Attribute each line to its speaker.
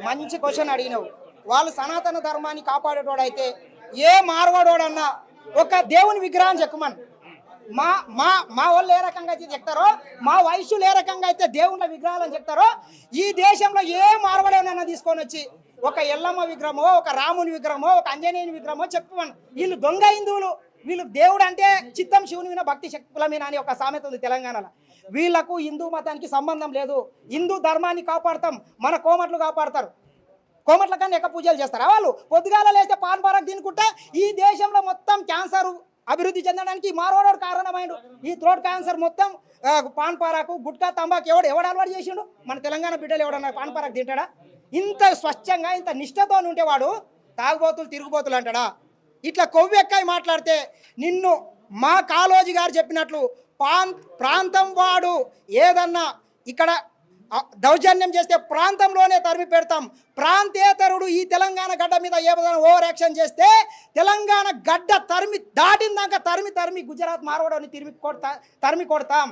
Speaker 1: మంచి క్వశ్చన్ అడిగినావు. వాళ్ళు సనాతన ధర్మాన్ని కాపాడేటోడైతే ఏ మార్వాడోడన్నా ఒక దేవుని విగ్రహం చెక్కమని మా మా మా వాళ్ళు ఏ రకంగా అయితే చెప్తారో, మా వయస్సులు ఏ రకంగా అయితే దేవుళ్ళ విగ్రహాలని చెప్తారో, ఈ దేశంలో ఏ మార్వాడేనన్నా తీసుకొని వచ్చి ఒక ఎల్లమ్మ విగ్రహమో, ఒక రాముని విగ్రహమో, ఒక ఆంజనేయుని విగ్రహమో చెప్పుమని. వీళ్ళు దొంగ హిందువులు, వీళ్ళు దేవుడు అంటే చిత్తం శివుని మీద భక్తి శక్తుల మీద అని ఒక సామెత ఉంది తెలంగాణలో. వీళ్లకు హిందూ మతానికి సంబంధం లేదు. హిందూ ధర్మాన్ని కాపాడతాం, మన కోమట్లు కాపాడతారు. కోమట్ల కన్నా ఎక్క పూజలు చేస్తారా వాళ్ళు? పొద్దుగాల లేస్తే పాన్ పరాకు తినుకుంటే ఈ దేశంలో మొత్తం క్యాన్సర్ అభివృద్ధి చెందడానికి మార్వాడోడు కారణమైండు. ఈ థ్రోట్ క్యాన్సర్ మొత్తం పాన్ పరాకు, గుట్కా, తంబాకు ఎవడు అలవాటు చేసిండు? మన తెలంగాణ బిడ్డలు ఎవడన్నా పాన్ పరాకు తింటాడా? ఇంత స్వచ్ఛంగా ఇంత నిష్ఠతో ఉంటేవాడు తాగుబోతులు తిరుగుబోతులు అంటాడా? ఇట్లా కొవ్వెక్కాయి మాట్లాడితే నిన్ను మా కాళోజీ గారు చెప్పినట్లు ప్రాంతం వాడు ఏదన్నా ఇక్కడ దౌర్జన్యం చేస్తే ప్రాంతంలోనే తరిమి పెడతాం. ప్రాంతేతరుడు ఈ తెలంగాణ గడ్డ మీద ఏదైనా ఓవర్ యాక్షన్ చేస్తే తెలంగాణ గడ్డ దాటిన దాకా తరిమి గుజరాత్ మార్వాడని తరిమి కొడతాం.